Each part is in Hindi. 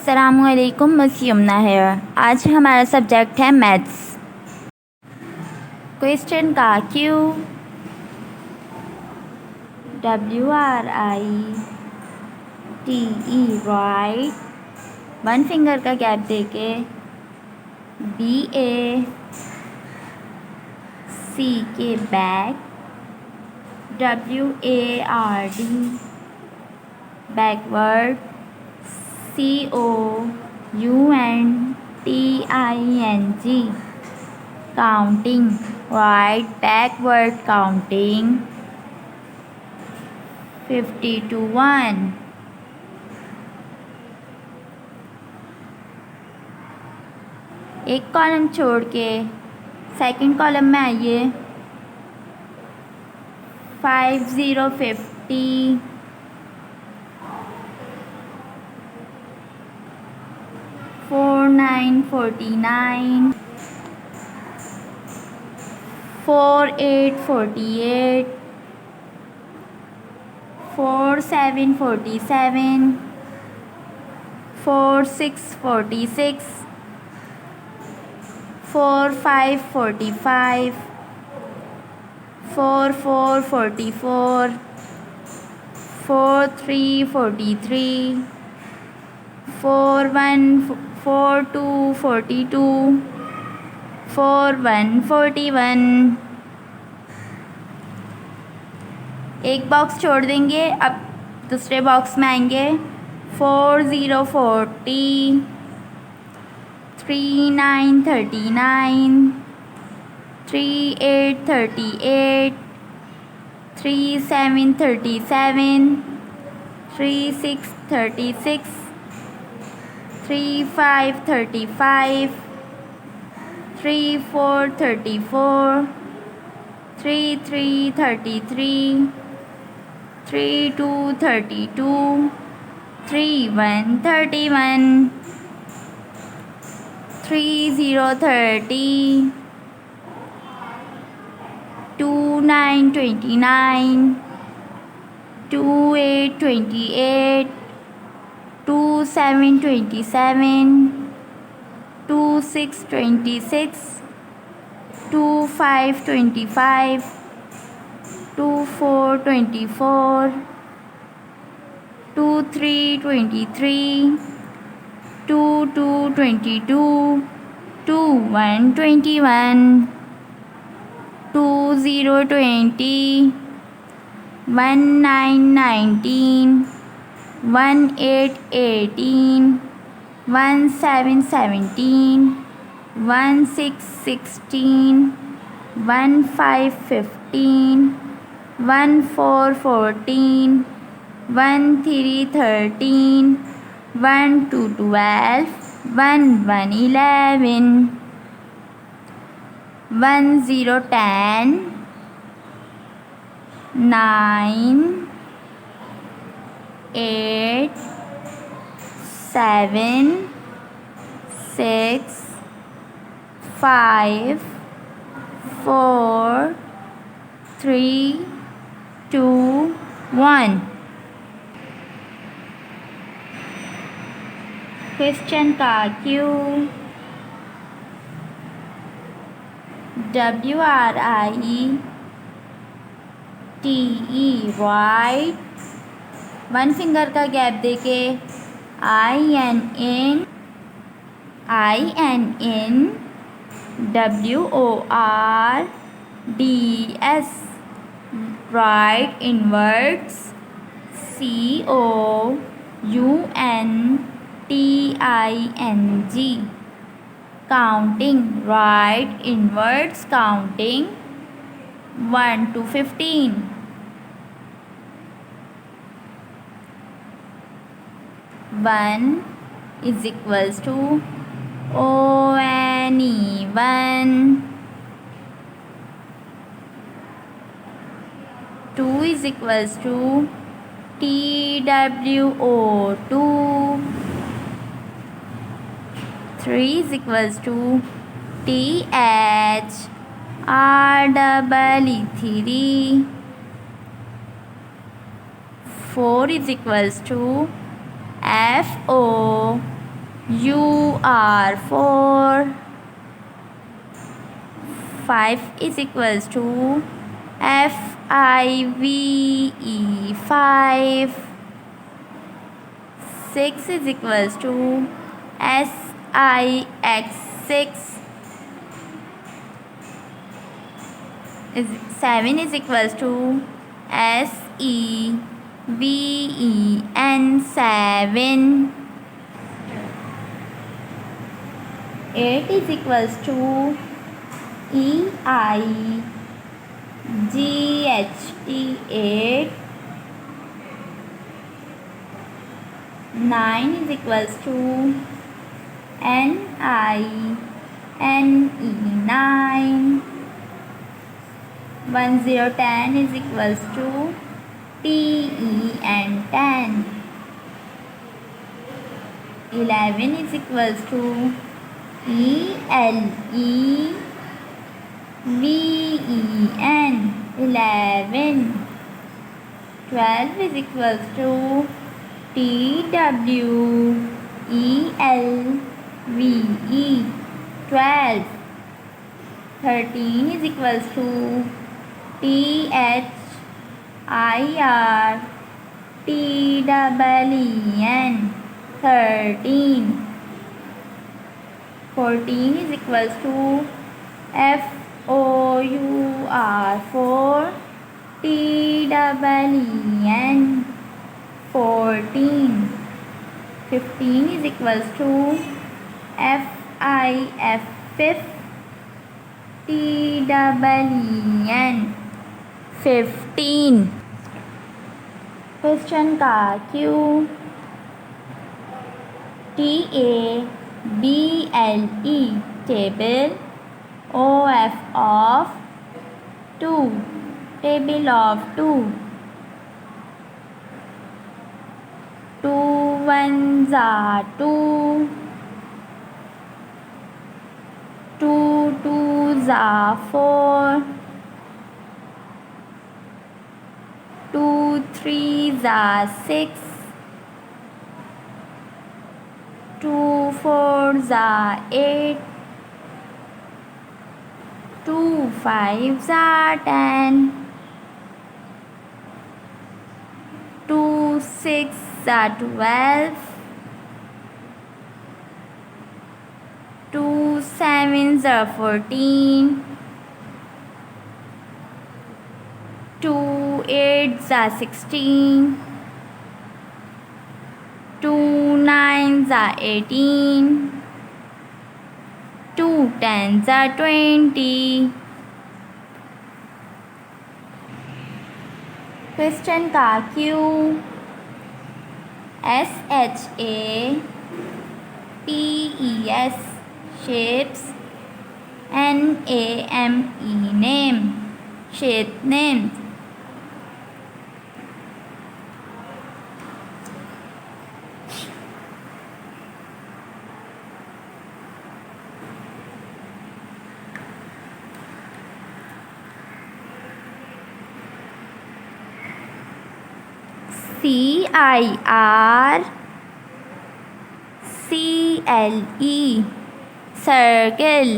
अस्सलामुअलैकुम, मिस यमुना है। आज हमारा सब्जेक्ट है मैथ्स। क्वेश्चन का Q WRITE right, one finger का गैप देके BAC के back, WARD backward, COUNTING counting, right backward counting 50 to 1. एक कॉलम छोड़ के सेकंड कॉलम में आइए। 5050, 4949, 4848, 4747, 4646, 4545, 4444, 4343, 414242, 4141। एक बॉक्स छोड़ देंगे, अब दूसरे बॉक्स में आएंगे। 4040, 3939, 3838, 3737, 3636, 3535, 3434, 3333, 3232, 3131, 3030, 2929, 2828, 2727, 2626, 2525, 2424, 2323, 2222, 2121, 2020, 1919, 1818, 1717, 1616, 1515, 1414, 1313, 1212, 1111, 1010, 9, 8, 7, 6, 5, 4, 3, 2, 1। क्वेश्चन का Q WRITE right, one finger का गैप देके INN WORDS right inwards COUNTING counting, right inwards counting 1 to 15. 1 is equals to ONE1, 2 is equals to TWO2, 3 is equals to THREE3, 4 is equals to FO U R 4. 5 is equals to FIVE 5. 6 is equals to SIX 6. 7 is equals to SEVEN 7. 8 is equals to EIGHT 8. 9 is equals to NINE 9. 10 is equals to TEN 10. 11 is equals to ELEVEN 11. 12 is equals to TWELVE 12. 13 is equals to THIRTEEN 13. 14 is equals to FOUR 4 TEEN 14. 15 is equals to FIF 5 TEEN 15. Question का Q TABLE table OF of 2. Table of 2. 2 ones are 2. 2 twos are 4. 2 threes are 6. 2 fours are 8. 2 fives are 10. 2 sixes are 12. 2 sevens are 14. 2 eights are 16. 2 nines are 18. 2 tens are 20. Question का Q SHAPES shapes NAME name shape names. CIRCLE circle.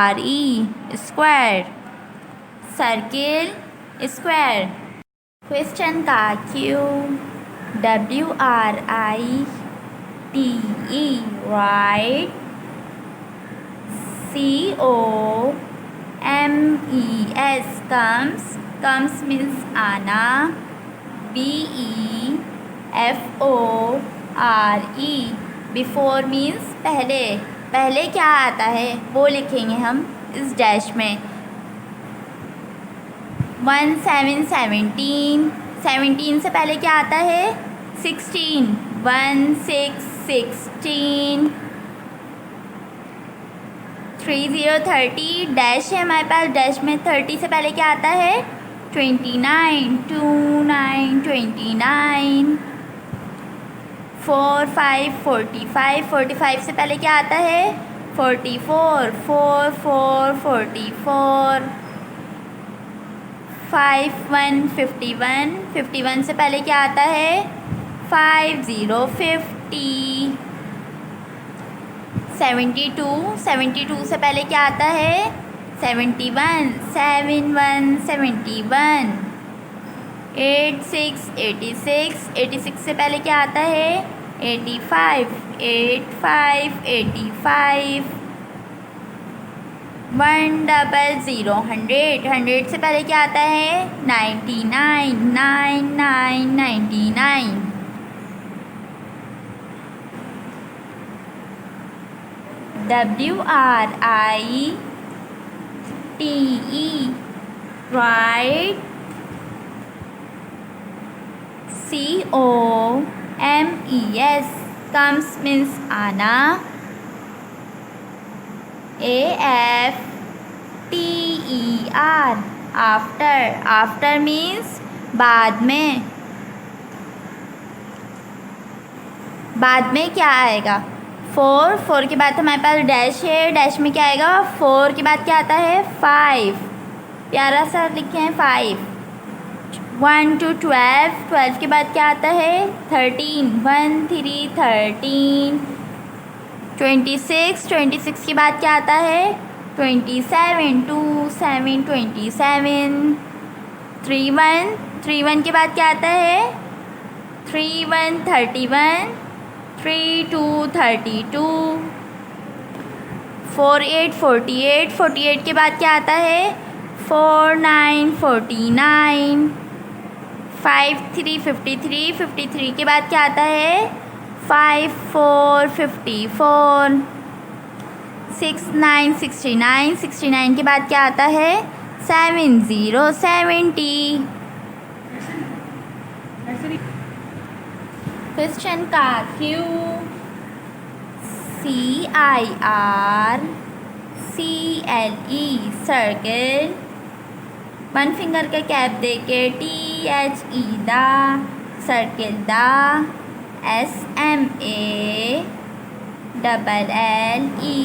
SQUARE square. Circle square. Question का Q WRITE right. COMES comes means आना. BEFORE before means पहले. पहले क्या आता है वो लिखेंगे हम इस डैश में. 1 7 17. 17 से पहले क्या आता है? 16, 1 6 16, 30 30, डैश है हमारे पास, डैश में 30 से पहले क्या आता है? 29, 29 29, 4 5 45, 45 से पहले क्या आता है? 44, 4 4 44, 5 1 51, 51 से पहले क्या आता है? 5 0 50, 72, 72 से पहले क्या आता है? 71, 7 1 71, 86 86, 86 से पहले क्या आता है? 85, 85 85, 100, 100, 100 से पहले क्या आता है? 99, 99 99, WRITE, right, COMES, comes means आना, AFTER, after, after means बाद में, बाद में क्या आएगा? 4, 4 के बाद हमारे पास डैश है, डैश में क्या आएगा? 4 के बाद क्या आता है? 5, प्यारा सा लिखे हैं 5, 1 to 12, 12 के बाद क्या आता है? 13, 1 3 13, 26, 26 के बाद क्या आता है? 27, 2 7 27, 31, 31 के बाद क्या आता है? 3 1 31, 3 2 32, 4 8 48, 48 के बाद क्या आता है? 4 9 49, 5 3 53, 53 के बाद क्या आता है? 5 4 54, 6 9 69, 69 के बाद क्या आता है? 7 0 70। क्वेश्चन का क्यू, CIRCLE, सर्कल, 1 फिंगर का कैप देके THE, the, circle the,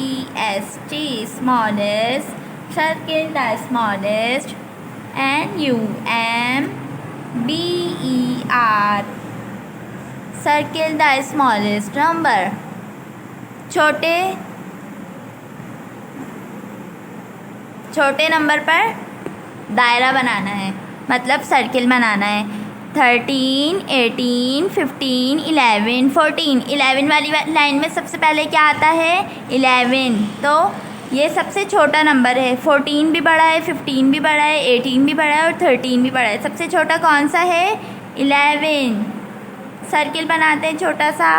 SMALLEST, smallest, circle the smallest, NUMBER, circle the smallest number, छोटे नंबर पर दायरा बनाना है, मतलब सर्किल बनाना है। 13 18 15 11 14, 11 वाली लाइन में सबसे पहले क्या आता है? 11, तो ये सबसे छोटा नंबर है। 14 भी बड़ा है, 15 भी बड़ा है, 18 भी बड़ा है और 13 भी बड़ा है। सबसे छोटा कौन सा है? 11। सर्किल बनाते हैं छोटा सा।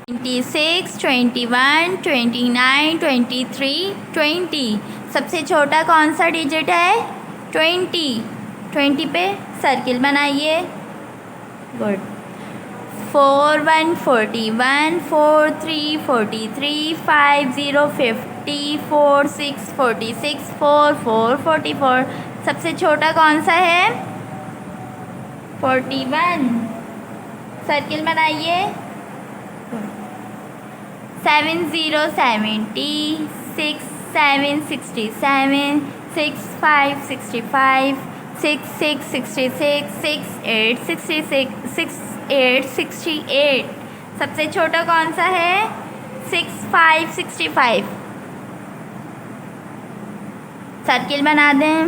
26 21 29 23 20, सबसे छोटा कौन सा डिजिट है? 20। 20 पे सर्किल बनाइए। गुड। 4 1 41, 4 3 43, 5 0 50, 4 6 46, 4 4 44, सबसे छोटा कौन सा है? 41। सर्किल बनाइए। 7 0 70, 6 7 67, 6 5 65, 6 6 66, 6 8 66, 6 8 68, सबसे छोटा कौन सा है? 6 5 65। सर्किल बना दें।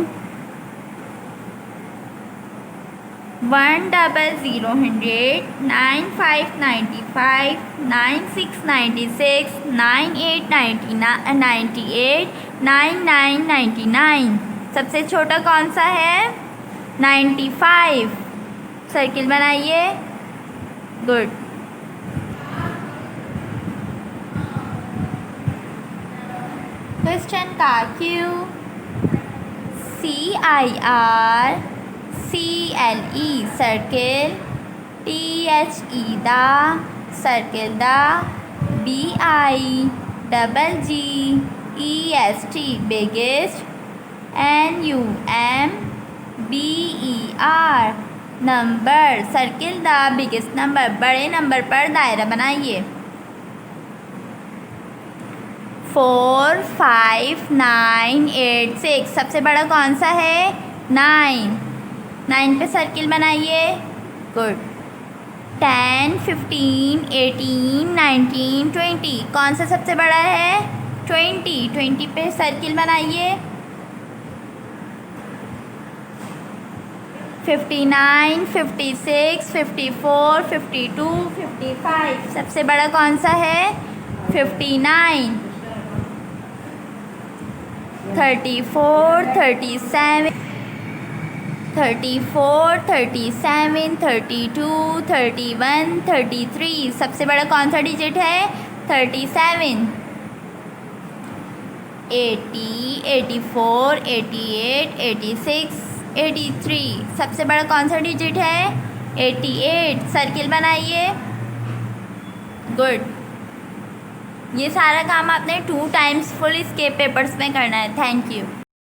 1 0 0 100, 9 5 95, 9 6 96, 9 8 98, 9 9 99, सबसे छोटा कौन सा है? 95। सर्किल बनाइए। गुड। क्वेश्चन का Q, CIRCLE, CLE circle, THE the circle, the BIGGEST biggest, NUMBER number, circle the biggest number, बड़े नंबर पर दायरा बनाइए। 4 5 9 8 6 सबसे बड़ा कौन सा है? 9 पे सर्किल बनाइए। गुड। 10 15 18 19 20 कौन सा सबसे बड़ा है? 20 पे सर्किल बनाइए। 59 56 54 52 55 सबसे बड़ा कौन सा है? 59। 34 37 32 31 33 सबसे बड़ा कौन सा डिजिट है? 37। 80 84 88 86 83 सबसे बड़ा कौन सा डिजिट है? 88। सर्किल बनाइए। गुड। ये सारा काम आपने 2 टाइम्स फुल स्केप पेपर्स में करना है। Thank you.